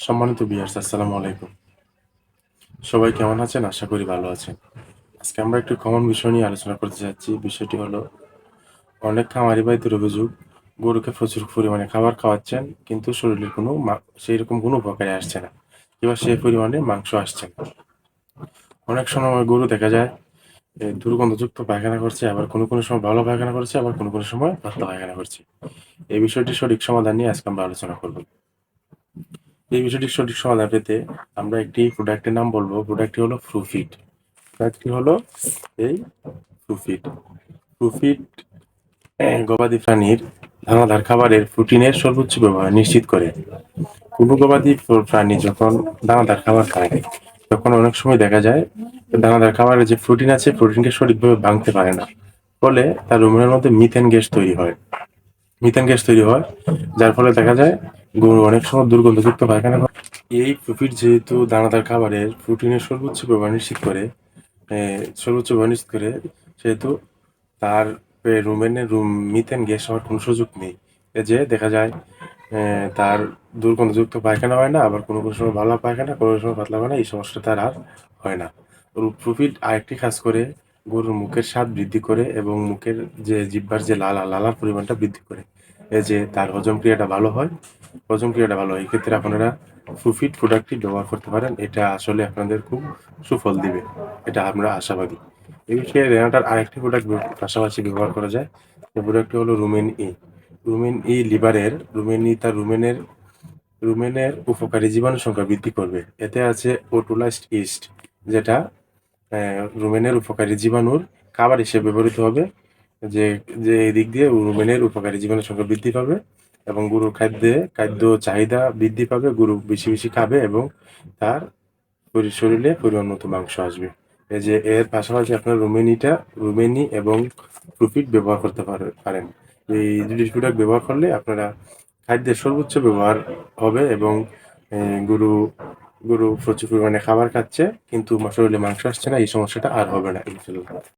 সম্মানিত ভিউয়ার্স, আসসালামু আলাইকুম। সবাই কেমন আছেন? আশা করি ভালো আছেন। আজকে আমরা একটু কমন বিষয় নিয়ে আলোচনা করতে যাচ্ছি। বিষয়টি হলো, অনেক খামারি ভাইদের অভিযোগ, গরুকে প্রচুর পরিমাণে খাবার খাওয়াচ্ছেন, কিন্তু শরীরে সেইরকম কোনো উপকারে আসছে না, কিংবা সেই পরিমাণে মাংস আসছে না। অনেক সময় গরু দেখা যায় দুর্গন্ধযুক্ত পায়খানা করছে, আবার কোনো সময় ভালো পায়খানা করছে, আবার কোনো সময় পাতলা পায়খানা করছে। এই বিষয়টির সঠিক সমাধান নিয়ে আজকে আমরা আলোচনা করব। এই বিষয়টির সঠিক সমাধান পেতে আমরা একটি প্রোডাক্টের নাম বলবো। প্রোডাক্টটি হলো ফ্রুফিট। প্রোডাক্টটি হলো এই ফ্রুফিট। ফ্রুফিট গবাদি প্রাণীর দানাদার খাবারের প্রোটিনের সর্বোচ্চ ব্যবহার নিশ্চিত করে। কোনো গবাদি প্রাণী যখন দানাদার খাবার খায়, তখন অনেক সময় দেখা যায় দানাদার খাবারের যে প্রোটিন আছে, প্রোটিনকে সঠিকভাবে ভাঙতে পারে না। ফলে তার রুমের মধ্যে মিথেন গ্যাস তৈরি হয়, যার ফলে দেখা যায় গরু অনেক সময় দুর্গন্ধযুক্ত পায়খানা করে। এই প্রোফিট যেহেতু দানাদার খাবারের প্রোটিনের সর্বোচ্চ ব্যবহার নিশ্চিত করে, সেহেতু তার মিথেন গ্যাস হওয়ার কোনো সুযোগ নেই। এ যে দেখা যায় তার দুর্গন্ধযুক্ত পায়খানা হয় না, আবার কোনো সময় ভালো পায়খানা, কোনো সময় পাতলা পায়খানা, এই সমস্যা তার আর হয় না। প্রোফিট আরেকটি কাজ করে, গরুর মুখের স্বাদ বৃদ্ধি করে এবং মুখের যে জিহ্বার যে লালার পরিমাণটা বৃদ্ধি করে। এই যে তার হজম ক্রিয়াটা ভালো হয়। এক্ষেত্রে আপনারা প্রোফিট প্রোডাক্টটি ব্যবহার করতে পারেন। এটা আসলে আপনাদের খুব সুফল দিবে, এটা আমরা আশাবাদী। এই বিষয়ে রেনাটার আরেকটি প্রোডাক্ট পাশাপাশি ব্যবহার করা যায়। এই প্রোডাক্টটি হলো রুমেনের উপকারী জীবাণু সংখ্যা বৃদ্ধি করবে। এতে আছে ওটুলাইজড ইস্ট, যেটা রুমেনের উপকারী জীবাণুর খাবার হিসেবে ব্যবহৃত হবে। যে যে এদিক দিয়ে রুমেনের উপকারী জীবাণুর সংখ্যা বৃদ্ধি পাবে এবং গরুর খাদ্য চাহিদা বৃদ্ধি পাবে। গরু বেশি বেশি খাবে এবং তার শরীরে পরিমাণ মতো মাংস আসবে। এই যে এর পাশাপাশি আপনার রুমেনি এবং প্রোফিট ব্যবহার করতে পারেন। এই দুটি প্রোডাক্ট ব্যবহার করলে আপনারা খাদ্যের সর্বোচ্চ ব্যবহার হবে এবং গরু গরু প্রচুর পরিমাণে খাবার খাচ্ছে, কিন্তু শরীরে মাংস আসছে না, এই সমস্যাটা আর হবে না ইনশাল্লাহ।